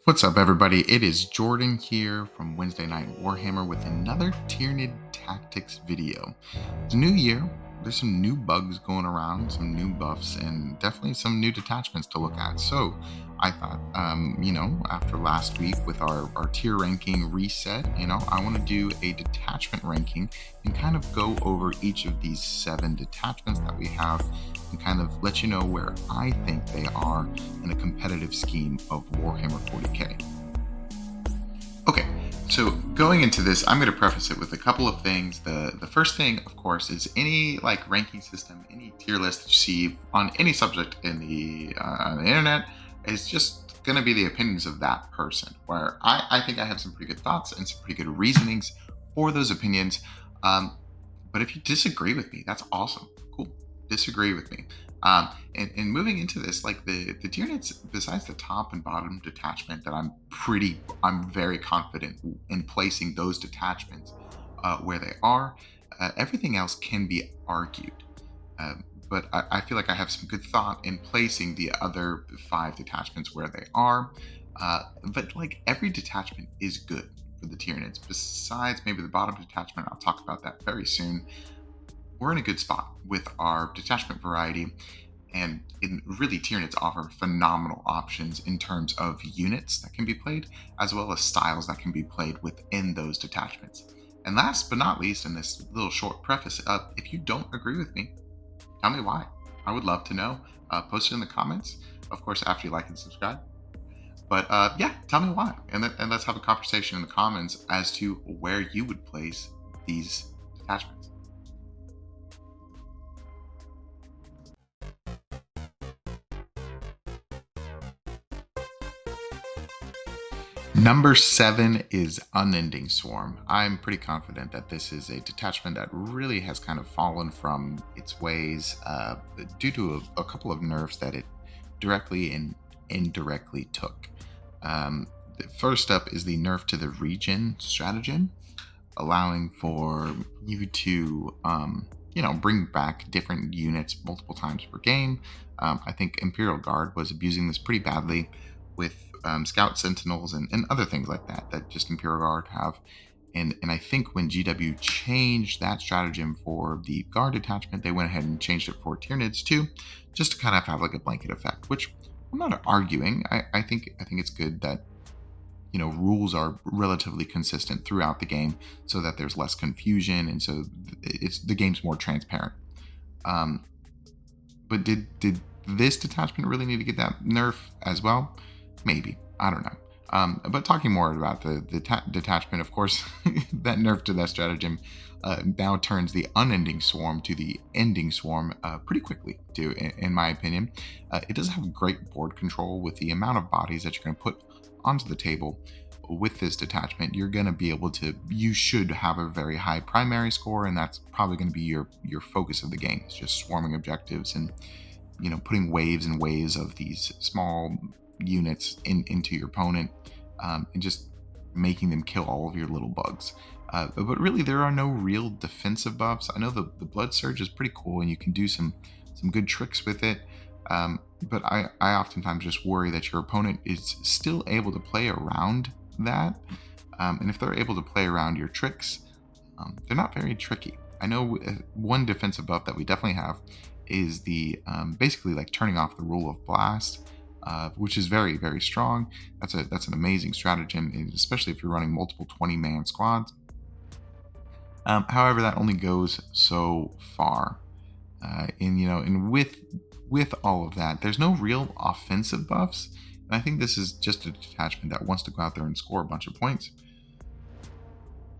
What's up, everybody? It is Jordan here from Wednesday Night Warhammer with another Tyranid Tactics video. It's a new year. There's some new bugs going around, some new buffs, and definitely some new detachments to look at. So I thought, after last week with our tier ranking reset, I want to do a detachment ranking and kind of go over each of these 7 detachments that we have and kind of let you know where I think they are in a competitive scheme of Warhammer 40k. Okay, so going into this, I'm going to preface it with a couple of things. The first thing, of course, is any ranking system, any tier list that you see on any subject in the internet is just going to be the opinions of that person. Where I think I have some pretty good thoughts and some pretty good reasonings for those opinions. But if you disagree with me, that's awesome. Cool. Disagree with me. And moving into this, like the tier nets, besides the top and bottom detachment that I'm very confident in placing those detachments where they are. Everything else can be argued. But I feel like I have some good thought in placing the other 5 detachments where they are. But like every detachment is good for the Tyranids. Besides maybe the bottom detachment, I'll talk about that very soon. We're in a good spot with our detachment variety, and really Tyranids offer phenomenal options in terms of units that can be played, as well as styles that can be played within those detachments. And last but not least, in this little short preface, if you don't agree with me, tell me why. I would love to know. Post it in the comments, of course, after you like and subscribe. But yeah, tell me why, and let's have a conversation in the comments as to where you would place these detachments. Number 7 is Unending Swarm. I'm pretty confident that this is a detachment that really has kind of fallen from its ways due to a couple of nerfs that it directly and indirectly took. The first up is the nerf to the regen stratagem, allowing for you to, bring back different units multiple times per game. I think Imperial Guard was abusing this pretty badly with Scout Sentinels and other things like that just Imperial Guard have. And I think when GW changed that stratagem for the Guard detachment, they went ahead and changed it for Tyranids too, just to kind of have like a blanket effect, which I'm not arguing. I think it's good that rules are relatively consistent throughout the game so that there's less confusion and so the game's more transparent. But did this detachment really need to get that nerf as well? Maybe, I don't know. But talking more about the detachment, of course, that nerf to that stratagem now turns the unending swarm to the ending swarm pretty quickly, too, in my opinion. It does have great board control with the amount of bodies that you're going to put onto the table. With this detachment, you're going to be able to, you should have a very high primary score, and that's probably going to be your focus of the game. It's just swarming objectives and putting waves and waves of these small units into your opponent, and just making them kill all of your little bugs. But really, there are no real defensive buffs. I know the blood surge is pretty cool, and you can do some good tricks with it. But I oftentimes just worry that your opponent is still able to play around that. And if they're able to play around your tricks, they're not very tricky. I know one defensive buff that we definitely have is the basically like turning off the rule of blast, which is very, very strong. That's an amazing stratagem, especially if you're running multiple 20-man squads. However, that only goes so far. And with all of that, there's no real offensive buffs. And I think this is just a detachment that wants to go out there and score a bunch of points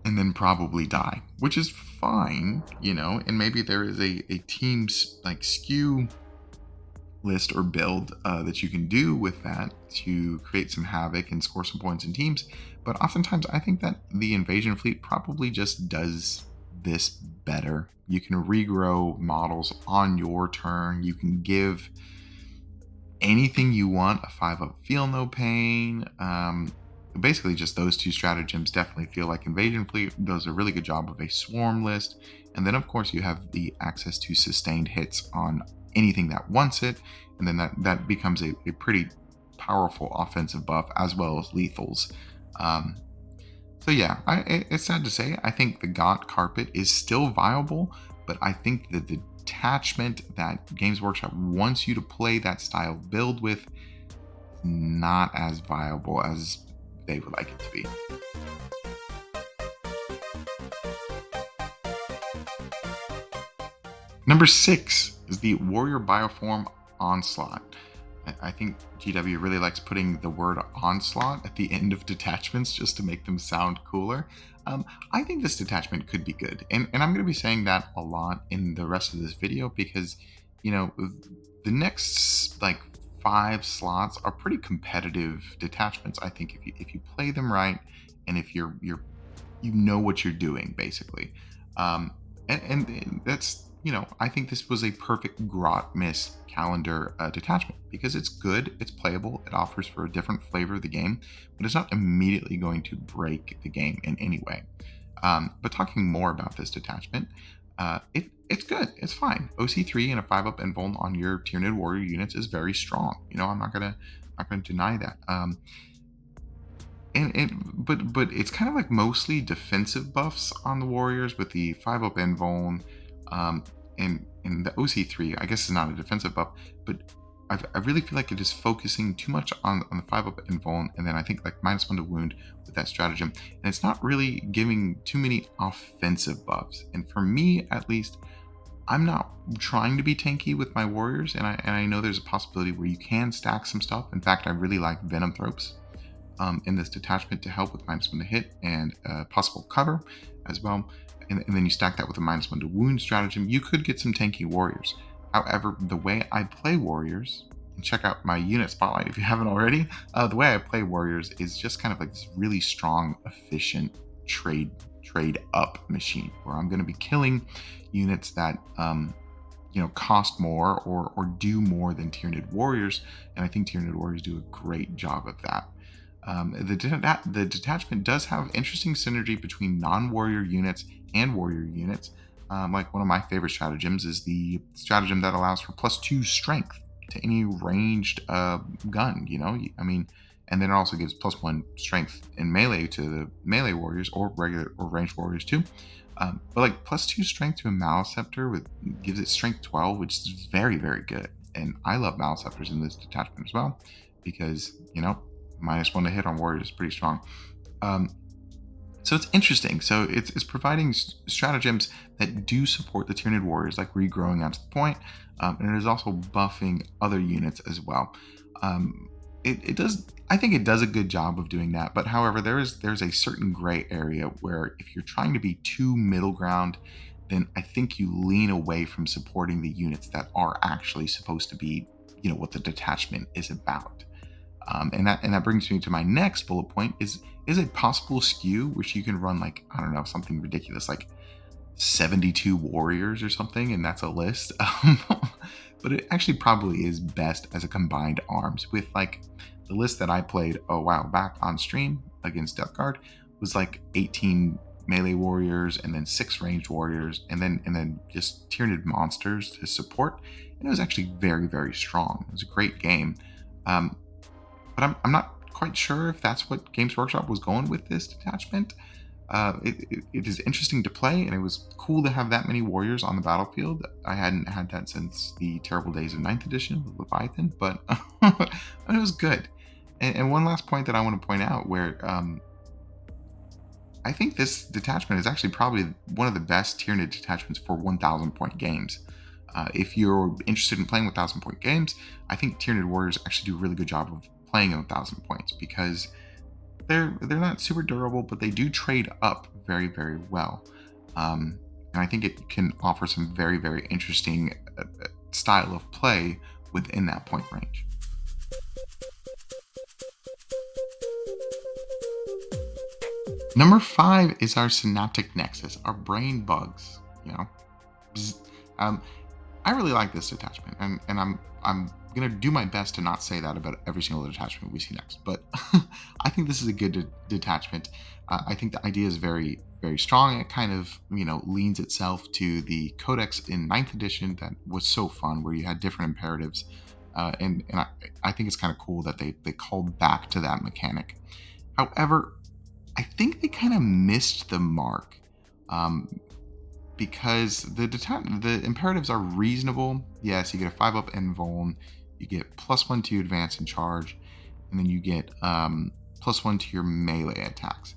and then probably die, which is fine, and maybe there is a team's like skew list or build that you can do with that to create some havoc and score some points in teams. But oftentimes I think that the invasion fleet probably just does this better. You can regrow models on your turn. You can give anything you want a 5-up feel no pain. Basically just those 2 stratagems definitely feel like invasion fleet does a really good job of a swarm list. And then of course you have the access to sustained hits on anything that wants it, and then that becomes a pretty powerful offensive buff as well as lethals. Um, so yeah, it's sad to say. I think the Gaunt Carpet is still viable, but I think that the detachment that Games Workshop wants you to play that style build with not as viable as they would like it to be. Number 6 is the Warrior Bioform Onslaught. I think GW really likes putting the word onslaught at the end of detachments just to make them sound cooler. I think this detachment could be good. And I'm going to be saying that a lot in the rest of this video because, you know, the next like 5 slots are pretty competitive detachments. I think if you play them right and if you know what you're doing basically. And that's, I think this was a perfect grot miss calendar detachment because it's good, it's playable, it offers for a different flavor of the game, but it's not immediately going to break the game in any way. But talking more about this detachment, it's good, it's fine. OC3 and a 5-up invuln on your Tyranid warrior units is very strong. I'm not gonna deny that. But it's kind of like mostly defensive buffs on the warriors with the 5-up invuln, um, and the OC3. I guess is not a defensive buff, but I really feel like it is focusing too much on the 5-up invuln, and then I think like -1 to wound with that stratagem, and it's not really giving too many offensive buffs. And for me, at least, I'm not trying to be tanky with my warriors, and I know there's a possibility where you can stack some stuff. In fact, I really like Venom Thropes in this detachment to help with -1 to hit and possible cover as well. And then you stack that with a -1 to wound stratagem. You could get some tanky warriors. However, the way I play warriors, and check out my unit spotlight if you haven't already, the way I play warriors is just kind of like this really strong, efficient trade up machine where I'm going to be killing units that cost more or do more than Tyranid warriors, and I think Tyranid warriors do a great job of that. The detachment does have interesting synergy between non-warrior units and warrior units. Like one of my favorite stratagems is the stratagem that allows for +2 strength to any ranged gun. And then it also gives +1 strength in melee to the melee warriors or regular or ranged warriors too. But like +2 strength to a Maliceptor gives it strength 12, which is very, very good. And I love Maliceptors in this detachment as well because -1 to hit on warriors is pretty strong. So it's interesting. So it's providing stratagems that do support the Tyranid warriors, like regrowing onto the point, and it is also buffing other units as well. It does. I think it does a good job of doing that. But however, there's a certain gray area where if you're trying to be too middle ground, then I think you lean away from supporting the units that are actually supposed to be, what the detachment is about. And that brings me to my next bullet point is a possible skew which you can run like, I don't know, something ridiculous like 72 warriors or something, and that's a list. But it actually probably is best as a combined arms with like the list that I played a while back on stream against Death Guard was like 18 melee warriors and then 6 ranged warriors and then just Tyranid monsters to support, and it was actually very, very strong. It was a great game. But I'm not quite sure if that's what Games Workshop was going with this detachment. It is interesting to play, and it was cool to have that many warriors on the battlefield. I hadn't had that since the terrible days of 9th edition with Leviathan, but it was good. And one last point that I want to point out where I think this detachment is actually probably one of the best Tyranid detachments for 1,000 point games. If you're interested in playing 1,000 point games, I think Tyranid warriors actually do a really good job of playing 1,000 points because they're not super durable, but they do trade up very, very well. And I think it can offer some very, very interesting style of play within that point range. Number 5 is our synaptic nexus, our brain bugs. Bzz. I really like this detachment, and I'm gonna do my best to not say that about every single detachment we see next. But I think this is a good detachment. I think the idea is very, very strong. It kind of leans itself to the codex in 9th edition that was so fun, where you had different imperatives I think it's kind of cool that they called back to that mechanic. However, I think they kind of missed the mark, um, because the imperatives are reasonable. Yes, you get a 5 up invuln, you get +1 to advance and charge, and then you get +1 to your melee attacks.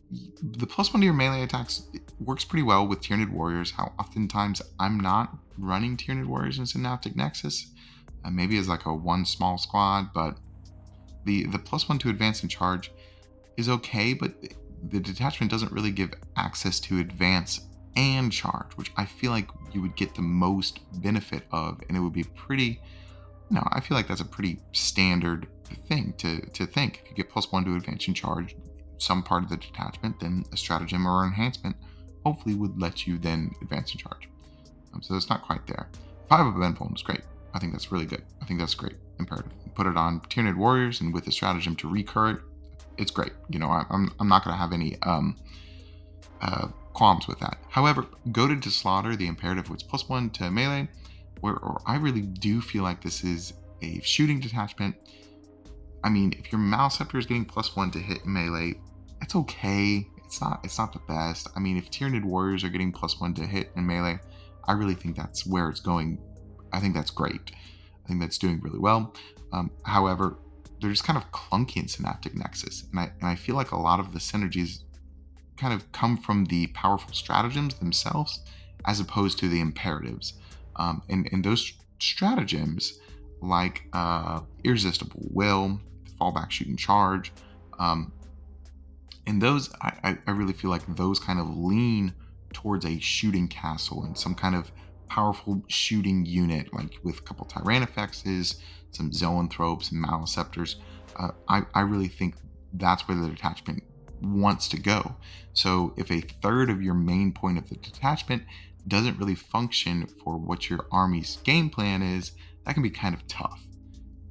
The +1 to your melee attacks works pretty well with Tyranid Warriors. How oftentimes I'm not running Tyranid Warriors in Synaptic Nexus, maybe as like a one small squad, but the +1 to advance and charge is okay, but the detachment doesn't really give access to advance and charge, which I feel like you would get the most benefit of, and it would be pretty. No, I feel like that's a pretty standard thing to think. If you get +1 to advance and charge some part of the detachment, then a stratagem or enhancement hopefully would let you then advance and charge. So it's not quite there. 5 of Benform is great. I think that's really good. I think that's great. Imperative. Put it on Tyranid Warriors, and with the stratagem to recur it, it's great. I'm not going to have any qualms with that. However, goaded to slaughter, the imperative was +1 to melee, where I really do feel like this is a shooting detachment. I mean, if your Maleceptor is getting +1 to hit melee, it's okay. It's not the best. I mean, if Tyranid Warriors are getting +1 to hit in melee, I really think that's where it's going. I think that's great. I think that's doing really well. However, they're just kind of clunky in Synaptic Nexus, and I feel like a lot of the synergies kind of come from the powerful stratagems themselves, as opposed to the imperatives. And those stratagems, like Irresistible Will, Fallback, Shoot, and Charge, and those, I really feel like those kind of lean towards a shooting castle and some kind of powerful shooting unit, like with a couple Tyranifexes, some Zoanthropes, and Maleceptors. I really think that's where the detachment wants to go. So if a third of your main point of the detachment doesn't really function for what your army's game plan is, that can be kind of tough.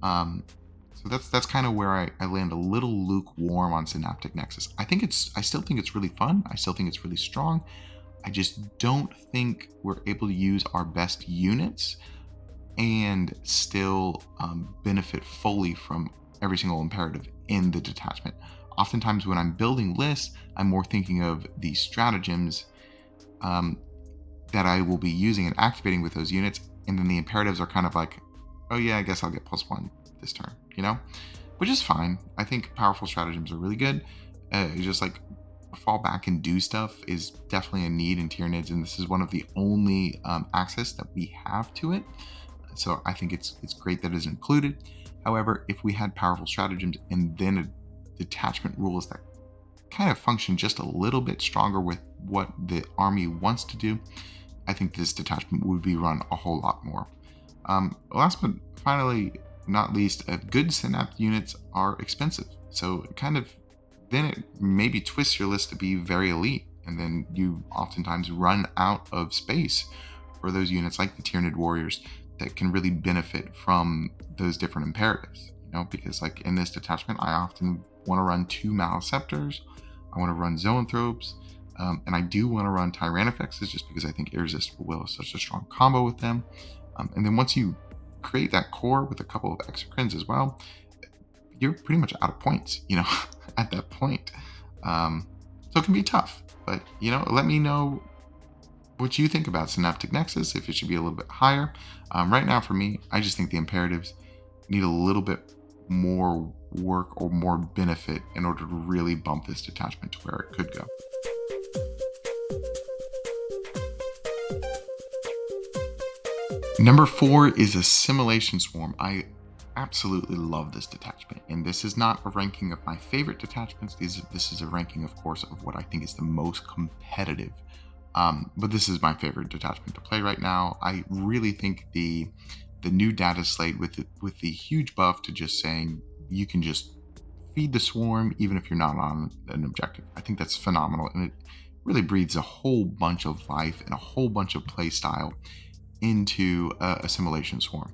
So that's kind of where I land a little lukewarm on Synaptic Nexus. I still think it's really fun. I still think it's really strong. I just don't think we're able to use our best units and still benefit fully from every single imperative in the detachment. Oftentimes when I'm building lists, I'm more thinking of the stratagems that I will be using and activating with those units, and then the imperatives are kind of like, oh yeah, I guess I'll get +1 this turn, which is fine. I think powerful stratagems are really good. Just like fall back and do stuff is definitely a need in Tyranids, and this is one of the only access that we have to it. So I think it's great that it's included. However, if we had powerful stratagems and then a detachment rules that kind of function just a little bit stronger with what the army wants to do, I think this detachment would be run a whole lot more. Last but finally not least, good Synaptic units are expensive. So then it maybe twists your list to be very elite, and then you oftentimes run out of space for those units like the Tyranid Warriors that can really benefit from those different imperatives. Because like in this detachment, I often want to run 2 Maleceptors, I want to run Zoanthropes, and I do want to run Tyranifexes just because I think Irresistible Will is such a strong combo with them. And then once you create that core with a couple of Exocrines as well, you're pretty much out of points, at that point. So it can be tough, but let me know what you think about Synaptic Nexus, if it should be a little bit higher. Right now for me, I just think the imperatives need a little bit more work or more benefit in order to really bump this detachment to where it could go. Number 4 is Assimilation Swarm. I absolutely love this detachment, and this is not a ranking of my favorite detachments. This is a ranking, of course, of what I think is the most competitive. But this is my favorite detachment to play right now. I really think the new data slate with the huge buff to just saying you can just feed the swarm even if you're not on an objective. I think that's phenomenal, and it really breathes a whole bunch of life and a whole bunch of play style into Assimilation Swarm.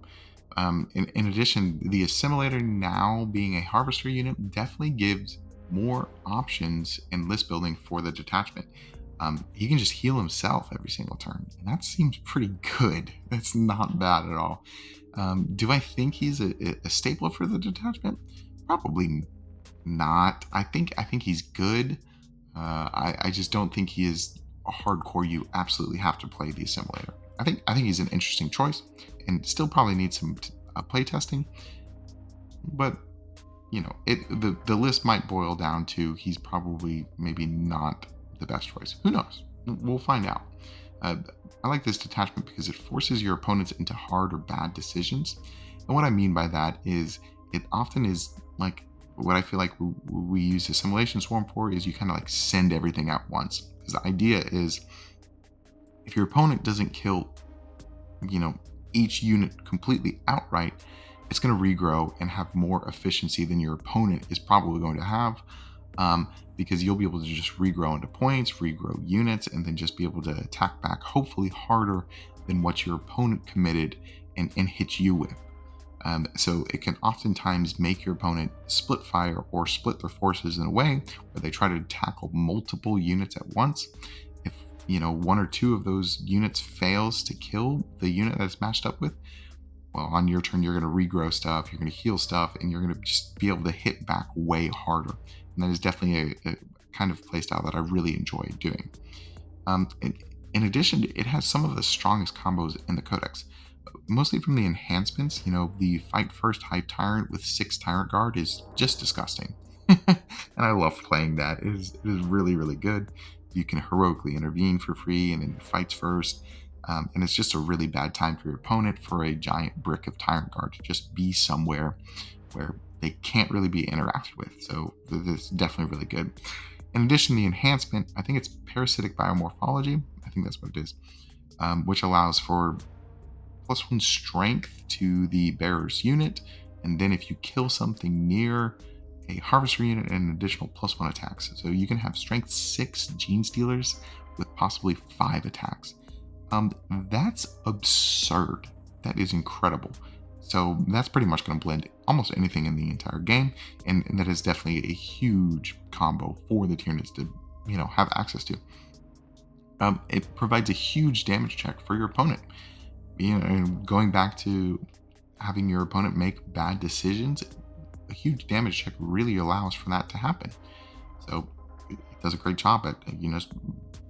In addition, the Assimilator now being a harvester unit definitely gives more options in list building for the detachment. He can just heal himself every single turn, and that seems pretty good. That's not bad at all. Do I think he's a staple for the detachment? Probably not. I think he's good. I just don't think he is a hardcore. You absolutely have to play the assimilator. I think he's an interesting choice, and still probably needs some play testing. But the list might boil down to he's probably maybe not the best choice. Who knows? We'll find out. Uh, I like this detachment because it forces your opponents into hard or bad decisions. And what I mean by that is it often is like what I feel like we use assimilation swarm for is you kind of like send everything out once. Because the idea is if your opponent doesn't kill, you know, each unit completely outright, it's going to regrow and have more efficiency than your opponent is probably going to have, because you'll be able to just regrow into points, regrow units, and then just be able to attack back, hopefully harder than what your opponent committed and hit you with. So it can oftentimes make your opponent split fire or split their forces in a way where they try to tackle multiple units at once. If one or two of those units fails to kill the unit that's matched up with, well, on your turn you're going to regrow stuff, you're going to heal stuff, and you're going to just be able to hit back way harder. And that is definitely a kind of playstyle that I really enjoy doing. In addition, it has some of the strongest combos in the codex, mostly from the enhancements. The fight first high tyrant with 6 tyrant guard is just disgusting. And I love playing that. It is really, really good. You can heroically intervene for free and then fights first. And it's just a really bad time for your opponent for a giant brick of tyrant guard to just be somewhere where they can't really be interacted with. So this is definitely really good. In addition, the enhancement, I think it's parasitic biomorphology. I think that's what it is, which allows for +1 strength to the bearer's unit. And then if you kill something near a harvester unit, and an additional +1 attacks. So you can have strength 6 gene stealers with possibly 5 attacks. That's absurd. That is incredible. So that's pretty much going to blend almost anything in the entire game, and that is definitely a huge combo for the Tyranids to have access to. It provides a huge damage check for your opponent. Going back to having your opponent make bad decisions, a huge damage check really allows for that to happen. So it does a great job at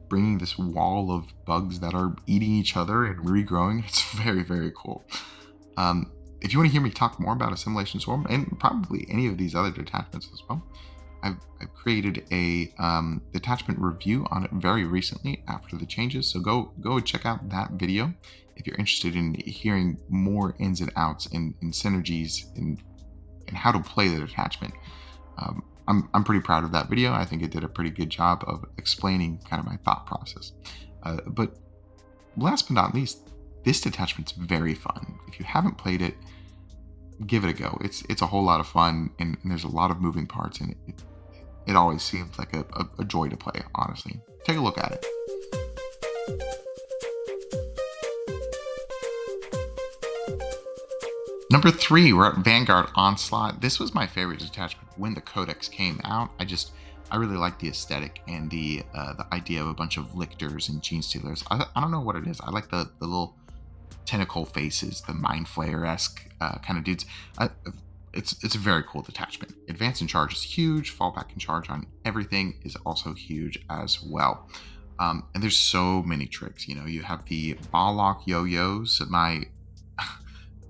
bringing this wall of bugs that are eating each other and regrowing. It's very, very cool. If you want to hear me talk more about Assimilation Swarm and probably any of these other detachments as well, I've created a detachment review on it very recently after the changes. So go check out that video if you're interested in hearing more ins and outs and synergies and how to play the detachment. I'm pretty proud of that video. I think it did a pretty good job of explaining kind of my thought process. But last but not least, this detachment's very fun. If you haven't played it, give it a go. It's a whole lot of fun, and there's a lot of moving parts, and it always seems like a joy to play, honestly. Take a look at it. Number 3, we're at Vanguard Onslaught. This was my favorite detachment when the codex came out. I really like the aesthetic and the idea of a bunch of lictors and gene stealers. I don't know what it is. I like the little tentacle faces, the mind flayer-esque kind of dudes. It's a very cool detachment. Advance and charge is huge. Fallback and charge on everything is also huge as well. And there's so many tricks. You have the ball lock yo-yos. My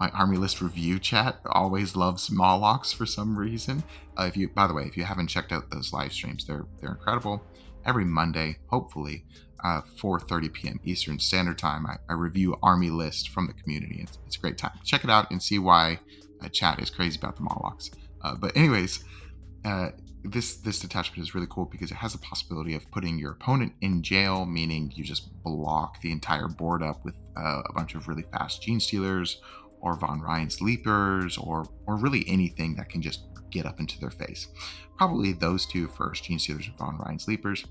army list review chat always loves Molochs for some reason. By the way, if you haven't checked out those live streams, they're incredible. Every Monday, hopefully, 4:30 p.m. Eastern Standard Time, I review army list from the community. It's a great time. Check it out and see why chat is crazy about the Molochs. But anyways, this detachment is really cool because it has the possibility of putting your opponent in jail, meaning you just block the entire board up with a bunch of really fast gene stealers, or Von Ryan's Leapers, or really anything that can just get up into their face. Probably those two first, Gene Stealers and Von Ryan's Leapers.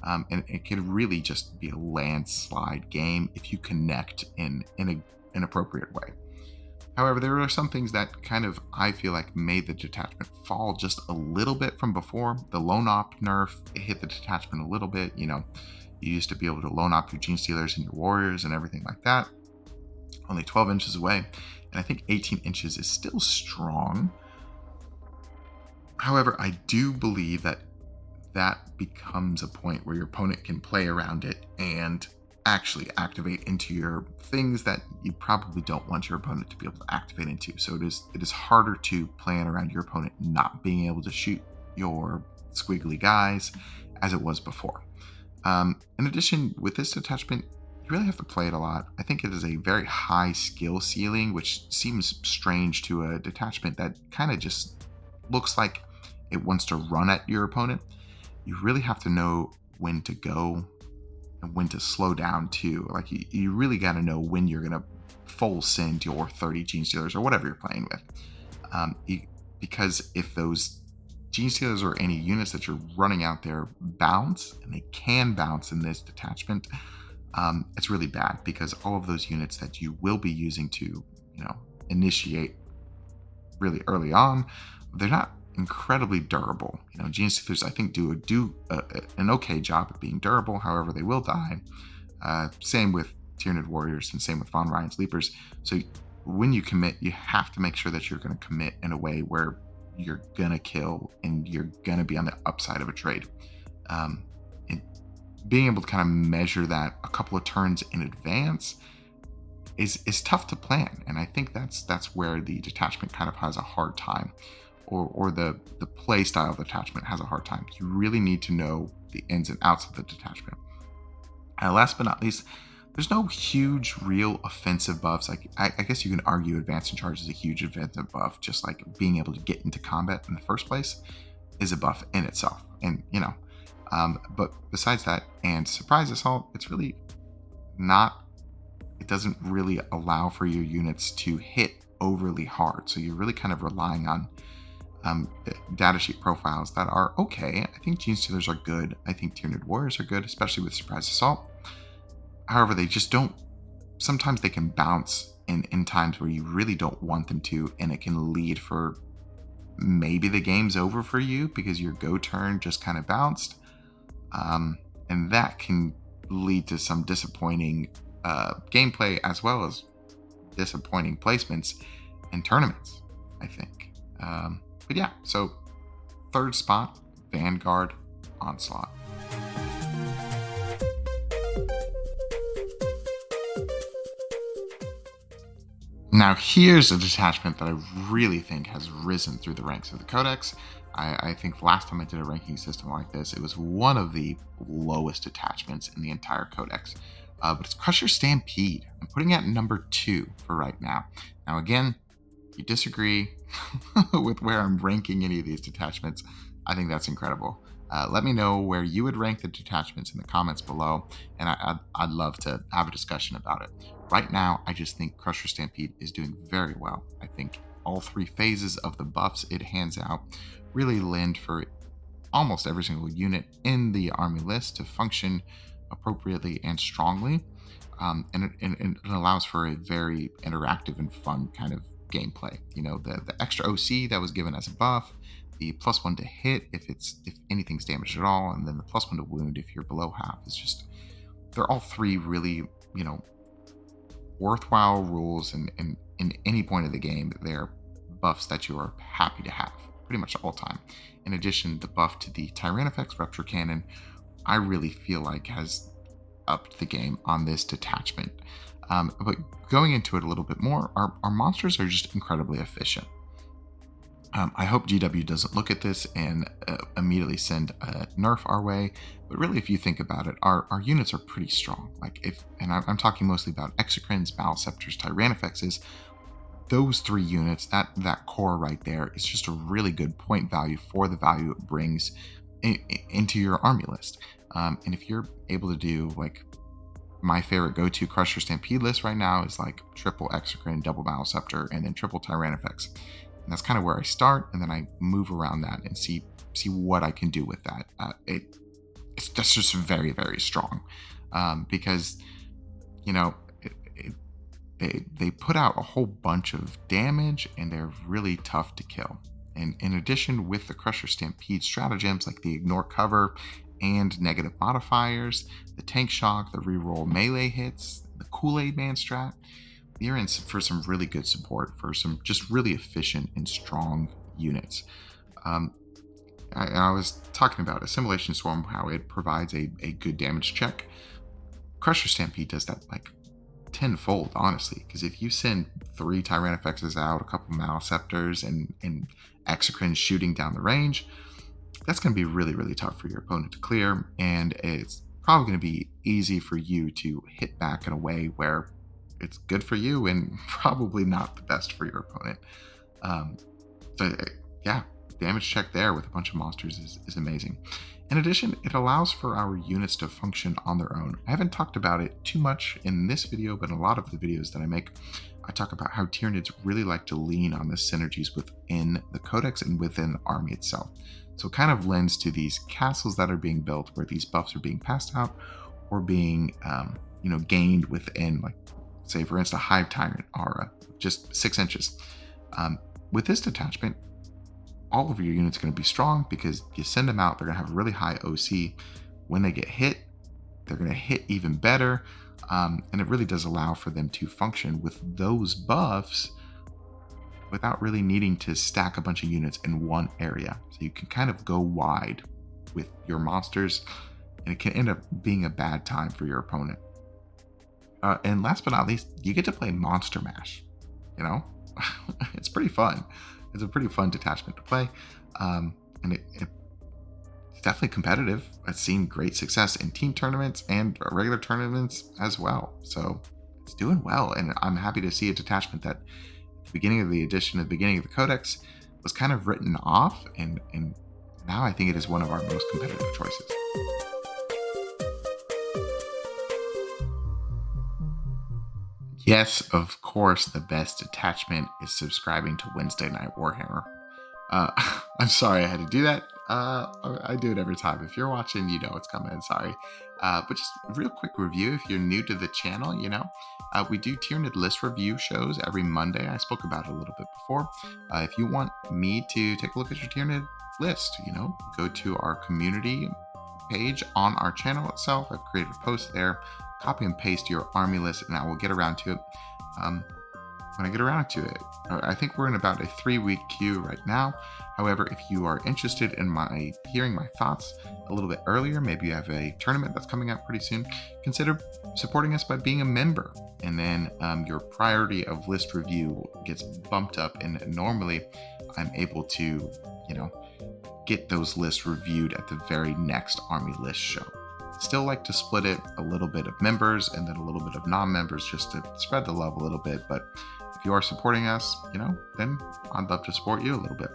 And it can really just be a landslide game if you connect in an appropriate way. However, there are some things that kind of, I feel like, made the detachment fall just a little bit from before. The lone op nerf, it hit the detachment a little bit. You used to be able to lone op your Gene Stealers and your Warriors and everything like that. only 12 inches away, and I think 18 inches is still strong. However, I do believe that that becomes a point where your opponent can play around it and actually activate into your things that you probably don't want your opponent to be able to activate into. So it is harder to plan around your opponent not being able to shoot your squiggly guys as it was before. In addition, with this detachment, you really have to play it a lot. I think it is a very high skill ceiling, which seems strange to a detachment that kind of just looks like it wants to run at your opponent. You really have to know when to go and when to slow down too. Like you really got to know when you're going to full send your 30 Gene Stealers or whatever you're playing with. Because if those Gene Stealers or any units that you're running out there bounce, and they can bounce in this detachment, it's really bad because all of those units that you will be using to, initiate really early on, they're not incredibly durable. Gene Stealers I think do an okay job at being durable. However, they will die. Same with Tyranid Warriors and same with Von Ryan's Leapers. So when you commit, you have to make sure that you're going to commit in a way where you're going to kill and you're going to be on the upside of a trade. And being able to kind of measure that a couple of turns in advance is tough to plan. And I think that's where the detachment kind of has a hard time, or the play style of the detachment has a hard time. You really need to know the ins and outs of the detachment. And last but not least, there's no huge real offensive buffs. Like I guess you can argue advance and charge is a huge offensive buff, just like being able to get into combat in the first place is a buff in itself. And but besides that, and surprise assault, it's really not. It doesn't really allow for your units to hit overly hard. So you're really kind of relying on datasheet profiles that are okay. I think Gene Stealers are good. I think Tyranid Warriors are good, especially with surprise assault. However, they just don't. Sometimes they can bounce in times where you really don't want them to, and it can lead for maybe the game's over for you because your go turn just kind of bounced, and that can lead to some disappointing gameplay as well as disappointing placements in tournaments, I think. But yeah, so third spot, Vanguard, Onslaught. Now, here's a detachment that I really think has risen through the ranks of the Codex. I think last time I did a ranking system like this, it was one of the lowest detachments in the entire Codex. But it's Crusher Stampede. I'm putting it at number 2 for right now. Now, again, if you disagree with where I'm ranking any of these detachments, I think that's incredible. Let me know where you would rank the detachments in the comments below, and I'd love to have a discussion about it. Right now, I just think Crusher Stampede is doing very well. I think all 3 phases of the buffs it hands out really lend for almost every single unit in the army list to function appropriately and strongly. And it allows for a very interactive and fun kind of gameplay. The extra OC that was given as a buff, the +1 to hit if anything's damaged at all, and then the +1 to wound if you're below half. Is just, they're all 3 really worthwhile rules, and in any point of the game they're buffs that you are happy to have pretty much all time. In addition, the buff to the Tyrannifex Rupture Cannon, I really feel like has upped the game on this detachment. But going into it a little bit more, our monsters are just incredibly efficient. I hope GW doesn't look at this and immediately send a nerf our way. But really, if you think about it, our units are pretty strong. I'm talking mostly about Exocrines, Maleceptors, Tyrannifexes. Those 3 units, that core right there, is just a really good point value for the value it brings into your army list. And if you're able to do, like, my favorite go-to Crusher Stampede list right now is like triple Exocrine, double Maleceptor, and then triple Tyrannifex. And that's kind of where I start, and then I move around that and see what I can do with that. That's just very, very strong, because they put out a whole bunch of damage, and they're really tough to kill. And in addition, with the Crusher Stampede stratagems like the ignore cover and negative modifiers, the tank shock, the reroll melee hits, the Kool-Aid Man strat, you're in for some really good support for some just really efficient and strong units. Um, I was talking about Assimilation Swarm, how it provides a good damage check. Crusher Stampede does that like tenfold, honestly, because if you send 3 Tyrannofexes out, a couple Maliceptors, and Exocrines shooting down the range, that's going to be really, really tough for your opponent to clear, and it's probably going to be easy for you to hit back in a way where it's good for you and probably not the best for your opponent. Um, so yeah, damage check there with a bunch of monsters is amazing. In addition, it allows for our units to function on their own. I haven't talked about it too much in this video, but in a lot of the videos that I make, I talk about how Tyranids really like to lean on the synergies within the Codex and within the army itself. So it kind of lends to these castles that are being built where these buffs are being passed out or being gained within, like, say, for instance, a Hive Tyrant aura, just 6 inches. With this detachment, all of your units are going to be strong because you send them out, they're going to have really high OC. When they get hit, they're going to hit even better. And it really does allow for them to function with those buffs without really needing to stack a bunch of units in one area. So you can kind of go wide with your monsters, and it can end up being a bad time for your opponent. And last but not least, you get to play Monster Mash. It's pretty fun. It's a pretty fun detachment to play, and it's definitely competitive. I've seen great success in team tournaments and regular tournaments as well. So it's doing well, and I'm happy to see a detachment that at the beginning of the edition, at the beginning of the Codex, was kind of written off, and now I think it is one of our most competitive choices. Yes, of course, the best detachment is subscribing to Wednesday Night Warhammer. I'm sorry I had to do that. I do it every time. If you're watching, you know it's coming. Sorry. But just a real quick review if you're new to the channel, we do Tyranid list review shows every Monday. I spoke about it a little bit before. If you want me to take a look at your Tyranid list, go to our community page on our channel itself. I've created a post there. Copy and paste your army list, and I will get around to it when I get around to it. I think we're in about a 3-week queue right now. However, if you are interested in hearing my thoughts a little bit earlier, maybe you have a tournament that's coming up pretty soon, consider supporting us by being a member. And then your priority of list review gets bumped up, and normally I'm able to, get those lists reviewed at the very next army list show. Still like to split it a little bit of members and then a little bit of non-members just to spread the love a little bit. But if you are supporting us, then I'd love to support you a little bit.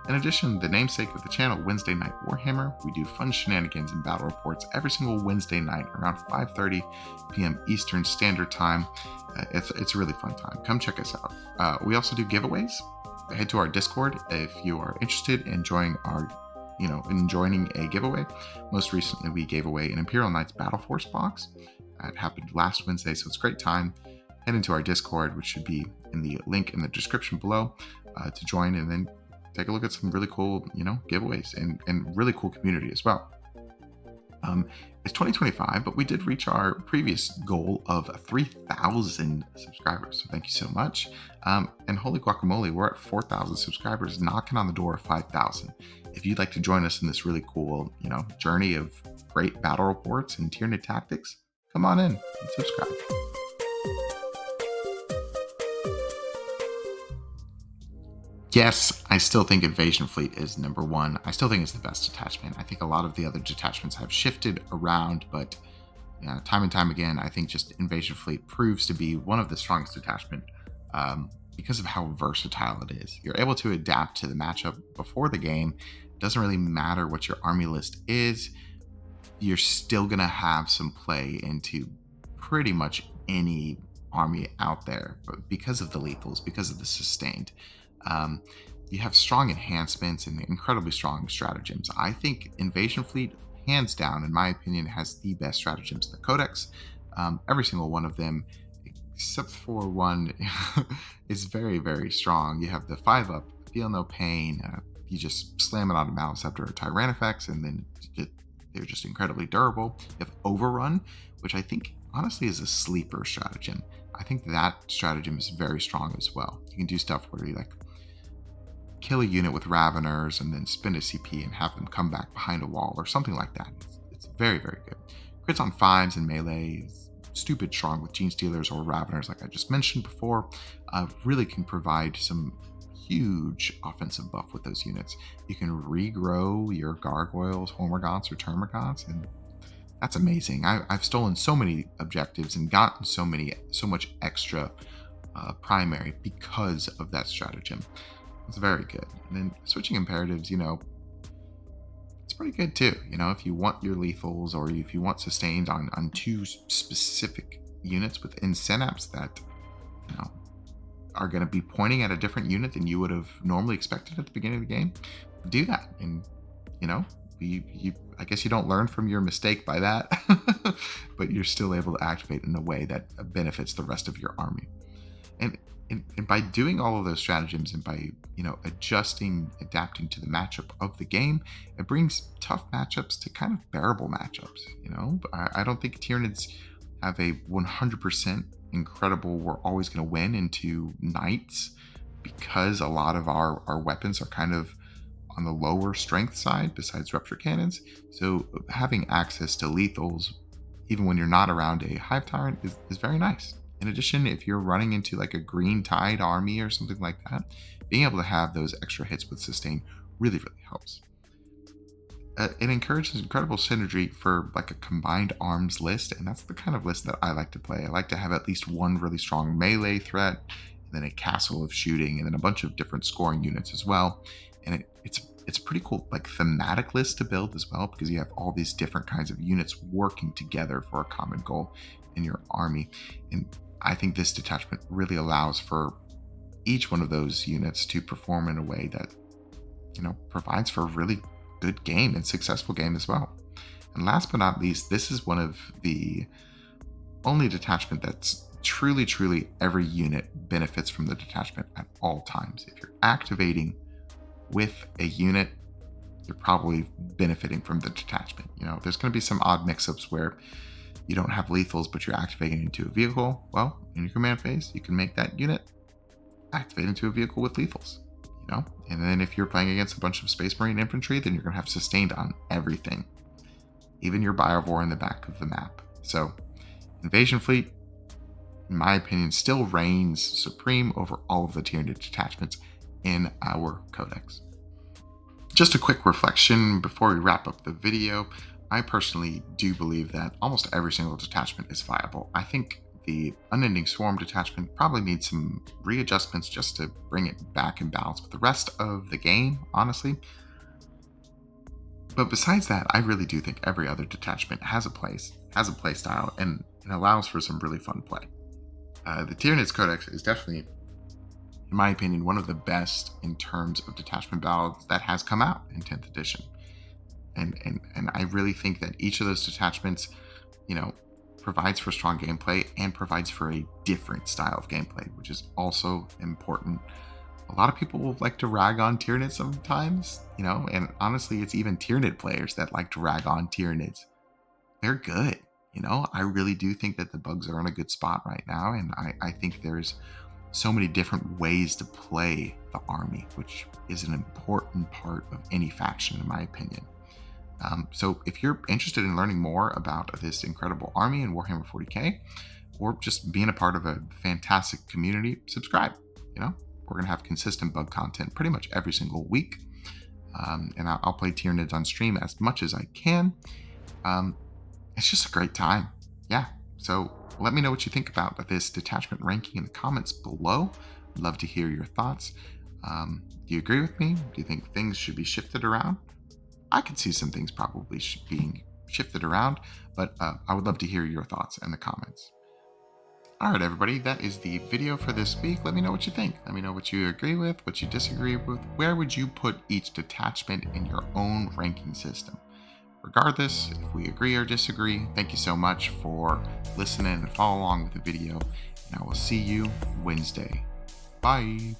In addition, the namesake of the channel, Wednesday Night Warhammer, we do fun shenanigans and battle reports every single Wednesday night around 5:30 p.m. Eastern Standard Time. It's a really fun time. Come check us out. We also do giveaways. Head to our Discord if you are interested in joining a giveaway. Most recently, we gave away an Imperial Knights Battle Force box. It happened last Wednesday, so it's a great time. Head into our Discord, which should be in the link in the description below, to join, and then take a look at some really cool, giveaways and really cool community as well. It's 2025, but we did reach our previous goal of 3,000 subscribers. So thank you so much. And holy guacamole, we're at 4,000 subscribers, knocking on the door of 5,000. If you'd like to join us in this really cool, journey of great battle reports and Tyranid tactics, come on in and subscribe. Yes, I still think Invasion Fleet is number one. I still think it's the best detachment. I think a lot of the other detachments have shifted around, but time and time again, I think just Invasion Fleet proves to be one of the strongest detachment because of how versatile it is. You're able to adapt to the matchup before the game. It doesn't really matter what your army list is. You're still going to have some play into pretty much any army out there, but because of the lethals, because of the sustained. You have strong enhancements and incredibly strong stratagems. I think Invasion Fleet, hands down, in my opinion, has the best stratagems in the Codex. Every single one of them, except for one, is very, very strong. You have the 5-up, Feel No Pain. You just slam it on a Maliceptor or Tyrannofex, and then they're just incredibly durable. You have Overrun, which I think honestly is a sleeper stratagem. I think that stratagem is very strong as well. You can do stuff where you like kill a unit with Raveners and then spend a CP and have them come back behind a wall or something like that. It's very, very good. Crits on 5s and melee is stupid strong with Gene Stealers or Raveners, like I just mentioned before. Really can provide some huge offensive buff with those units. You can regrow your Gargoyles, Hormagaunts, or Termagants, and that's amazing. I've stolen so many objectives and gotten so much extra primary because of that stratagem. It's very good. And then switching imperatives, it's pretty good too. If you want your lethals or if you want sustained on two specific units within Synapse that, are going to be pointing at a different unit than you would have normally expected at the beginning of the game, do that. And, I guess you don't learn from your mistake by that, but you're still able to activate in a way that benefits the rest of your army. And by doing all of those stratagems and by adapting to the matchup of the game, it brings tough matchups to kind of bearable matchups. I don't think Tyranids have a 100% incredible we're always going to win into Knights, because a lot of our weapons are kind of on the lower strength side besides rupture cannons. So having access to lethals even when you're not around a Hive Tyrant is very nice. In addition, if you're running into like a Green Tide army or something like that, being able to have those extra hits with sustain really, really helps. It encourages incredible synergy for like a combined arms list, and that's the kind of list that I like to play. I like to have at least one really strong melee threat, and then a castle of shooting, and then a bunch of different scoring units as well. And it's a pretty cool like thematic list to build as well, because you have all these different kinds of units working together for a common goal in your army. And I think this detachment really allows for each one of those units to perform in a way that, provides for a really good game and successful game as well. And last but not least, this is one of the only detachment that's truly every unit benefits from the detachment at all times. If you're activating with a unit, you're probably benefiting from the detachment. There's going to be some odd mix-ups where you don't have lethals, but you're activating into a vehicle. Well, in your command phase, you can make that unit activate into a vehicle with lethals, And then if you're playing against a bunch of Space Marine infantry, then you're going to have sustained on everything, even your bioform in the back of the map. So Invasion Fleet, in my opinion, still reigns supreme over all of the Tyranid detachments in our codex. Just a quick reflection before we wrap up the video. I personally do believe that almost every single detachment is viable. I think the Unending Swarm detachment probably needs some readjustments just to bring it back in balance with the rest of the game, honestly. But besides that, I really do think every other detachment has a place, has a play style, and it allows for some really fun play. The Tyranids Codex is definitely, in my opinion, one of the best in terms of detachment battles that has come out in 10th edition. And I really think that each of those detachments, provides for strong gameplay and provides for a different style of gameplay, which is also important. A lot of people like to rag on Tyranids sometimes, and honestly, it's even Tyranid players that like to rag on Tyranids. They're good, I really do think that the bugs are in a good spot right now, and I think there's so many different ways to play the army, which is an important part of any faction, in my opinion. So if you're interested in learning more about this incredible army in Warhammer 40k, or just being a part of a fantastic community, subscribe. We're going to have consistent bug content pretty much every single week. And I'll play Tyranids on stream as much as I can. It's just a great time. Yeah. So let me know what you think about this detachment ranking in the comments below. I'd love to hear your thoughts. Do you agree with me? Do you think things should be shifted around? I could see some things probably being shifted around, but I would love to hear your thoughts in the comments. All right, everybody, that is the video for this week. Let me know what you think. Let me know what you agree with, what you disagree with. Where would you put each detachment in your own ranking system? Regardless, if we agree or disagree, thank you so much for listening and follow along with the video. And I will see you Wednesday. Bye.